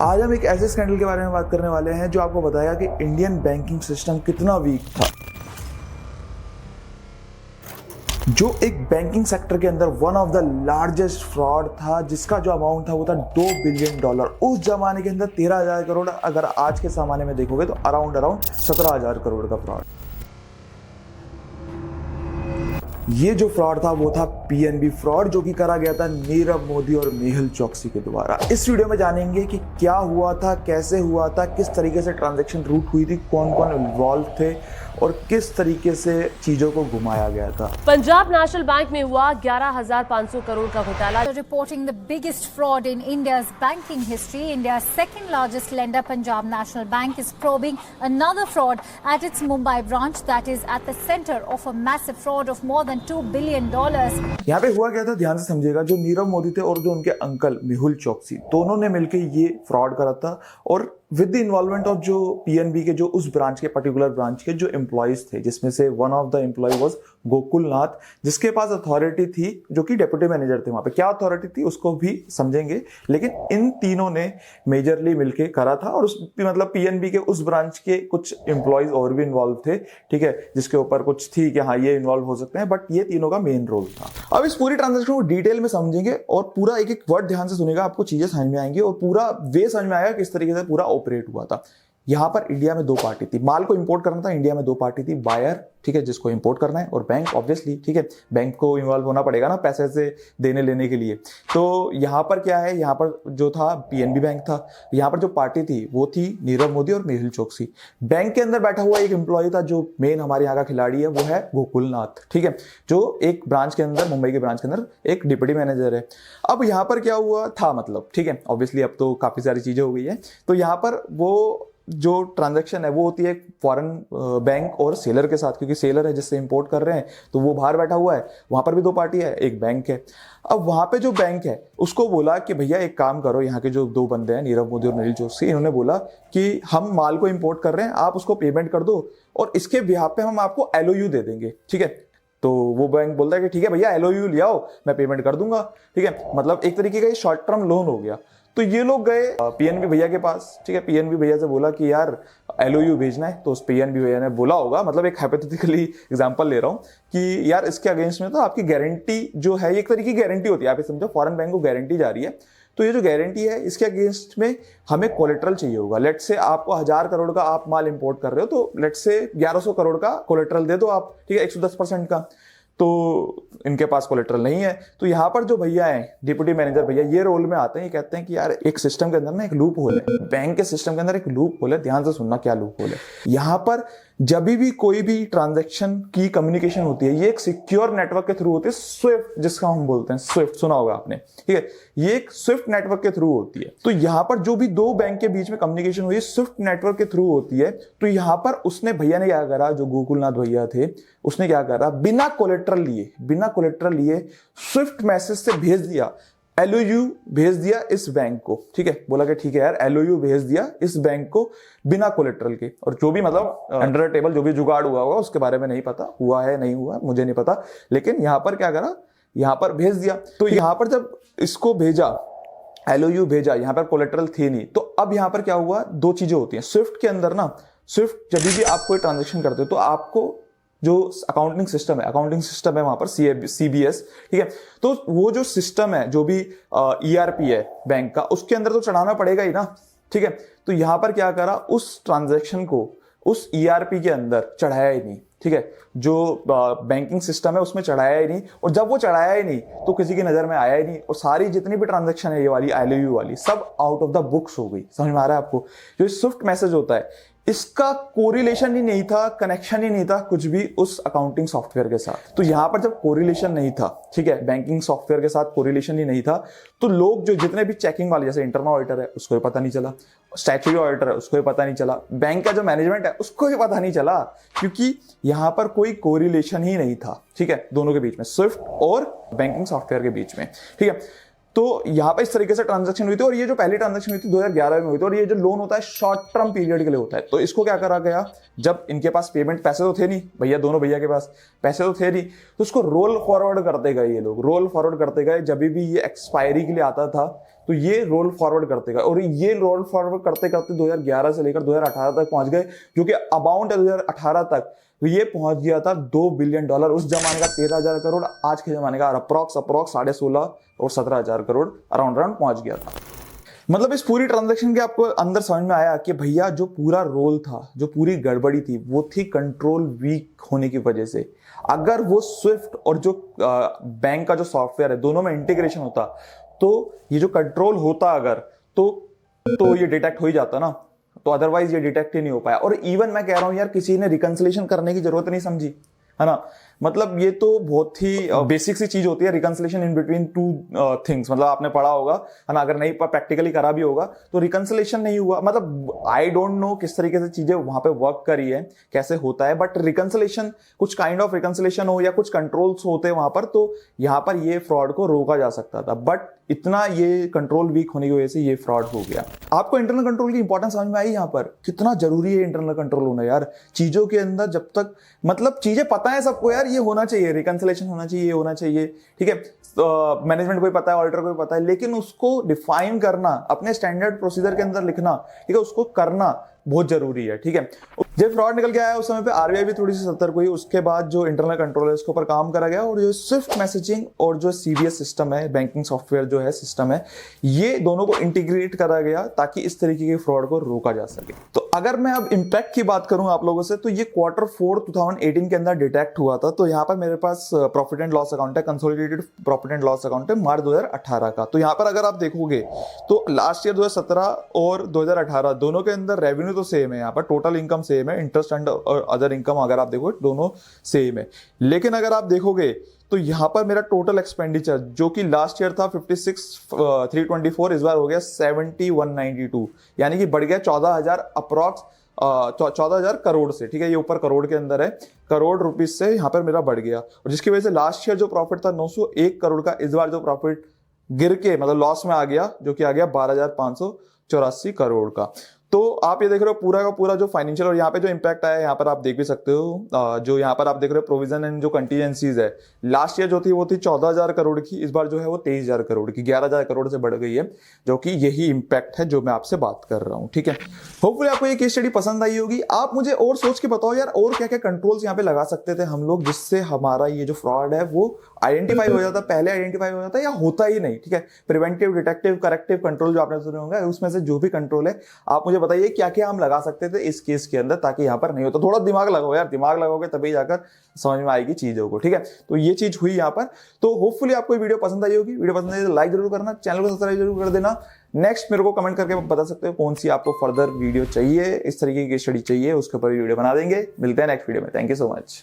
आज हम एक ऐसे स्कैंडल के बारे में बात करने वाले हैं जो आपको बताएगा कि इंडियन बैंकिंग सिस्टम कितना वीक था। जो एक बैंकिंग सेक्टर के अंदर one of the largest fraud था, जिसका जो अमाउंट था वो था $2 बिलियन। उस जमाने के अंदर 13,000 करोड़, अगर आज के जमाने में देखोगे तो अराउंड 17,000 करोड़ का फ्रॉड। ये जो फ्रॉड था वो था पीएनबी फ्रॉड, जो कि करा गया था नीरव मोदी और मेहुल चोकसी के द्वारा। इस वीडियो में जानेंगे कि क्या हुआ था, कैसे हुआ था, किस तरीके से ट्रांजैक्शन रूट हुई थी, कौन कौन इन्वॉल्व थे और किस तरीके से चीजों को घुमाया गया था। पंजाब नेशनल बैंक में हुआ 11,500 करोड़ का घोटाला। Reporting the biggest fraud in India's banking history, India's second largest lender, Punjab National Bank, is probing another fraud at its Mumbai branch that is at the center of a massive fraud of more than $2 billion. यहाँ पे हुआ क्या था, ध्यान से समझिएगा। जो नीरव मोदी थे और जो उनके अंकल मेहुल चोकसी, दोनों ने मिलकर ये फ्रॉड करा था, और विद द इन्वॉल्वमेंट ऑफ जो पीएनबी के जो उस ब्रांच के पर्टिकुलर ब्रांच के जो एम्प्लॉयज थे, जिसमें से one of the employee was Gokul Nath, जिसके पास अथॉरिटी थी, जो कि डेप्यूटी मैनेजर थे। वहां पे क्या अथॉरिटी थी उसको भी समझेंगे, लेकिन इन तीनों ने मेजरली मिलके करा था। और उस मतलब पीएनबी के उस ब्रांच के कुछ एम्प्लॉयज और भी इन्वॉल्व थे, ठीक है, जिसके ऊपर कुछ थी कि हाँ ये इन्वॉल्व हो सकते हैं, बट ये तीनों का मेन रोल था। अब इस पूरी ट्रांजेक्शन को डिटेल में समझेंगे और पूरा एक एक वर्ड ध्यान से सुनेगा, आपको चीजें समझ में आएंगी और पूरा वे समझ में आएगा किस तरीके से पूरा ऑपरेट हुआ था। यहां पर इंडिया में दो पार्टी थी, माल को इंपोर्ट करना था। इंडिया में दो पार्टी थी, बायर, ठीक है, जिसको इंपोर्ट करना है, और बैंक, ऑब्वियसली, ठीक है, बैंक को इन्वॉल्व होना पड़ेगा ना पैसे से देने लेने के लिए। तो यहां पर क्या है, यहां पर जो था पीएनबी बैंक था। यहां पर जो पार्टी थी वो थी नीरव मोदी और मेहुल चोकसी। बैंक के अंदर बैठा हुआ एक एम्प्लॉय था, जो मेन हमारे यहाँ का खिलाड़ी है, वो है गोकुल नाथ, ठीक है, जो एक ब्रांच के अंदर, मुंबई के ब्रांच के अंदर एक डिप्टी मैनेजर है। अब यहां पर क्या हुआ था, मतलब, ठीक है, ऑब्वियसली अब तो काफी सारी चीजें हो गई है। तो यहां पर वो जो ट्रांजैक्शन है वो होती है फॉरेन बैंक और सेलर के साथ, क्योंकि सेलर है जिससे इंपोर्ट कर रहे हैं, तो वो बाहर बैठा हुआ है। वहां पर भी दो पार्टी है, एक बैंक है। अब वहां पे जो बैंक है उसको बोला कि भैया एक काम करो, यहाँ के जो दो बंदे हैं नीरव मोदी और मेहुल चोकसी, इन्होंने बोला कि हम माल को इंपोर्ट कर रहे हैं, आप उसको पेमेंट कर दो और इसके बिहाफ पे हम आपको एलओयू दे देंगे, ठीक है। तो वो बैंक बोलता है कि ठीक है भैया, एलओयू ले आओ, मैं पेमेंट कर दूंगा, ठीक है। मतलब एक तरीके का ये शॉर्ट टर्म लोन हो गया। तो ये लोग गए पीएनबी भैया के पास, ठीक है, पीएनबी भैया से बोला कि यार एलओयू भेजना है। तो उस पीएनबी भैया ने बोला होगा, मतलब एक हाइपोथेटिकली एग्जांपल ले रहा हूं, कि यार इसके अगेंस्ट में तो आपकी गारंटी जो है, एक तरीके की गारंटी होती है, आप ये समझो फॉरेन बैंक को गारंटी जा रही है, तो ये जो गारंटी है इसके अगेंस्ट में हमें कोलेट्रल चाहिए होगा। लेट से आपको 1,000 करोड़ का आप माल इंपोर्ट कर रहे हो, तो लेट से 1,100 करोड़ का कोलेट्रल दे दो आप, ठीक है, 110% का। तो इनके पास कोलेट्रल नहीं है। तो यहां पर जो भैया है डिप्टी मैनेजर भैया, ये रोल में आते हैं, ये कहते हैं कि यार एक सिस्टम के अंदर ना एक लूप होल है, बैंक के सिस्टम के अंदर एक लूप होल है। ध्यान से सुनना क्या लूप होल है। यहां पर जब भी कोई भी ट्रांजैक्शन की कम्युनिकेशन होती है, ये एक सिक्योर नेटवर्क के थ्रू होती है, स्विफ्ट जिसका हम बोलते हैं, स्विफ्ट सुना होगा आपने, ठीक है, ये एक स्विफ्ट नेटवर्क के थ्रू होती है। तो यहां पर जो भी दो बैंक के बीच में कम्युनिकेशन हुई स्विफ्ट नेटवर्क के थ्रू होती है। तो यहां पर उसने भैया ने क्या करा, जो गोकुलनाथ भैया थे, उसने क्या करा, बिना कोलेट्रल लिए स्विफ्ट मैसेज से भेज दिया, एलओयू भेज दिया इस बैंक को, ठीक है। बोला कि ठीक है यार, एलओयू भेज दिया इस बैंक को बिना कोलेट्रल के। और जो भी मतलब अंडर टेबल जो भी जुगाड़ हुआ होगा उसके बारे में नहीं पता, हुआ है नहीं हुआ मुझे नहीं पता, लेकिन यहां पर क्या करा, यहां पर भेज दिया। तो यहां पर जब इसको भेजा, एलओयू भेजा, यहां पर कोलेट्रल थी नहीं, तो अब यहां पर क्या हुआ, दो चीजें होती हैं स्विफ्ट के अंदर ना। स्विफ्ट जब भी आप कोई ट्रांजेक्शन करते हो तो आपको जो अकाउंटिंग सिस्टम है वहां पर सीबीएस, ठीक है, तो वो जो सिस्टम है, जो भी ईआरपी है बैंक का, उसके अंदर तो चढ़ाना पड़ेगा ही ना, ठीक है। तो यहां पर क्या करा, उस ट्रांजैक्शन को उस ईआरपी के अंदर चढ़ाया ही नहीं, ठीक है, जो बैंकिंग सिस्टम है उसमें चढ़ाया ही नहीं। और जब वो चढ़ाया ही नहीं तो किसी की नजर में आया ही नहीं, और सारी जितनी भी ट्रांजैक्शन है ये वाली एलओयू वाली, सब आउट ऑफ द बुक्स हो गई। समझ में आ रहा है आपको। जो स्विफ्ट मैसेज होता है इसका कोरिलेशन ही नहीं था, कनेक्शन ही नहीं था कुछ भी उस अकाउंटिंग सॉफ्टवेयर के साथ। तो यहां पर जब कोरिलेशन नहीं था, ठीक है, बैंकिंग सॉफ्टवेयर के साथ कोरिलेशन ही नहीं था, तो लोग जो जितने भी चेकिंग वाले, जैसे इंटरनल ऑडिटर है उसको भी पता नहीं चला, स्टैट्यूटरी ऑडिटर है उसको भी पता नहीं चला, बैंक का जो मैनेजमेंट है उसको भी पता नहीं चला, क्योंकि यहां पर कोई कोरिलेशन ही नहीं था, ठीक है, दोनों के बीच में, स्विफ्ट और बैंकिंग सॉफ्टवेयर के बीच में, ठीक है। तो यहां पर इस तरीके से ट्रांजैक्शन हुई थी, और ये जो पहली ट्रांजैक्शन हुई थी 2011 में हुई थी, और ये जो लोन होता है शॉर्ट टर्म पीरियड के लिए होता है। तो इसको क्या करा गया, जब इनके पास पेमेंट पैसे तो थे नहीं भैया, दोनों भैया के पास पैसे तो थे नहीं, तो उसको रोल फॉरवर्ड करते गए, ये लोग रोल फॉरवर्ड करते गए। जब भी ये एक्सपायरी के लिए आता था तो ये रोल फॉरवर्ड करते गए और ये रोल फॉरवर्ड करते करते 2011 से लेकर 2018 तक पहुंच गए, जो कि अमाउंट है 2018 तक तो ये पहुंच गया था $2 बिलियन। उस जमाने का 13,000 करोड़, आज के जमाने का अप्रॉक्स 16.5 और 17,000 करोड़ अराउंड पहुंच गया था। मतलब इस पूरी ट्रांजैक्शन के आपको अंदर समझ में आया कि भैया जो पूरा रोल था, जो पूरी गड़बड़ी थी, वो थी कंट्रोल वीक होने की वजह से। अगर वो स्विफ्ट और जो बैंक का जो सॉफ्टवेयर है दोनों में इंटीग्रेशन होता तो ये जो कंट्रोल होता अगर तो ये डिटेक्ट हो ही जाता ना, तो अदरवाइज ये डिटेक्ट ही नहीं हो पाया। और इवन मैं कह रहा हूं यार, किसी ने रिकंसिलेशन करने की जरूरत नहीं समझी, है ना। मतलब ये तो बहुत ही बेसिक सी चीज होती है, reconciliation in between two things. मतलब आपने पढ़ा होगा, है ना, अगर नहीं प्रैक्टिकली करा भी होगा तो रिकंसिलेशन नहीं हुआ। मतलब आई डोंट नो किस तरीके से चीजें वहां पे वर्क करी है, कैसे होता है, बट रिकंसिलेशन, कुछ काइंड ऑफ रिकंसिलेशन हो या कुछ कंट्रोल्स होते वहां पर, तो यहां पर ये फ्रॉड को रोका जा सकता था। बट इतना ये कंट्रोल वीक होने की वजह से ये फ्रॉड हो गया। आपको इंटरनल कंट्रोल की इंपॉर्टेंस समझ में आई यहाँ पर, कितना जरूरी है इंटरनल कंट्रोल होना यार चीजों के अंदर। जब तक मतलब चीजें पता है सबको यार, ये होना चाहिए, रिकंसिलेशन होना चाहिए, ये होना चाहिए, ठीक है, मैनेजमेंट को भी पता है, ऑडिटर को भी पता है, लेकिन उसको डिफाइन करना, अपने स्टैंडर्ड प्रोसीजर के अंदर लिखना, ठीक है, उसको करना बहुत जरूरी है, ठीक है। जब फ्रॉड निकल के आया उस समय पे आरबीआई भी थोड़ी सी सतर्क हुई। उसके बाद जो इंटरनल कंट्रोल है उसके ऊपर काम करा गया, और जो स्विफ्ट मैसेजिंग और जो सीबीएस सिस्टम है, बैंकिंग सॉफ्टवेयर जो है सिस्टम है, ये दोनों को इंटीग्रेट करा गया ताकि इस तरीके के फ्रॉड को रोका जा सके। तो अगर मैं अब इम्पैक्ट की बात करूं आप लोगों से, तो ये Q4 2018 के अंदर डिटेक्ट हुआ था। तो यहाँ पर मेरे पास प्रॉफिट एंड लॉस अकाउंट है, consolidated profit and loss account है मार्च 2018 का। तो यहाँ पर अगर आप देखोगे तो लास्ट ईयर 2017 और 2018 दोनों के अंदर रेवेन्यू तो सेम है, यहाँ पर टोटल इनकम सेम है, इंटरेस्ट एंड और अदर इनकम अगर आप देखो दोनों सेम है। लेकिन अगर आप देखोगे तो यहां पर मेरा टोटल एक्सपेंडिचर जो कि लास्ट ईयर था 56,324, इस बार हो गया 70,192, यानी कि बढ़ गया 14,000 अप्रॉक्स 14,000 करोड़ से, ठीक है, ये ऊपर करोड़ के अंदर है, करोड़ रुपीस से यहाँ पर मेरा बढ़ गया। और जिसकी वजह से लास्ट ईयर जो प्रॉफिट था 901 करोड़ का, इस बार जो प्रॉफिट गिर के मतलब लॉस में आ गया, जो कि आ गया 12,584 करोड़ का। तो आप ये देख रहे हो पूरा का पूरा जो फाइनेंशियल, और यहाँ पे जो इम्पैक्ट आया है यहाँ पर आप देख भी सकते हो। जो यहाँ पर आप देख रहे हो प्रोविजन एंड जो कंटीजेंसीज है, लास्ट ईयर जो थी वो थी 14,000 करोड़ की, इस बार जो है वो 23,000 करोड़ की, 11,000 करोड़ से बढ़ गई है, जो कि यही इम्पैक्ट है जो मैं आपसे बात कर रहा हूँ, ठीक है। होपफुली आपको ये केस स्टडी पसंद आई होगी। आप मुझे और सोच के बताओ यार, और क्या क्या कंट्रोल्स यहाँ पे लगा सकते थे हम लोग, जिससे हमारा ये जो फ्रॉड है वो आइडेंटिफाई हो जाता, पहले आइडेंटिफाई हो जाता, या होता ही नहीं, ठीक है। प्रिवेंटिव, डिटेक्टिव, करेक्टिव कंट्रोल जो आपने सुने होंगे, उसमें से जो भी कंट्रोल है आप मुझे बताइए क्या क्या हम लगा सकते थे इस केस के अंदर, ताकि यहाँ पर नहीं हो। तो थोड़ा दिमाग लगाओ यार, दिमाग लगाओगे तभी जाकर समझ में आएगी चीजों को, ठीक है। तो ये चीज हुई यहाँ पर। तो होपफुली आपको वीडियो पसंद आई होगी। वीडियो पसंद आई तो लाइक जरूर करना, चैनल को सब्सक्राइब जरूर कर देना। नेक्स्ट मेरे को कमेंट करके बता सकते हो कौन सी आपको फर्दर वीडियो चाहिए, इस तरीके की स्टडी चाहिए, उसके ऊपर वीडियो बना देंगे। मिलते हैं नेक्स्ट वीडियो में। Thank you so much.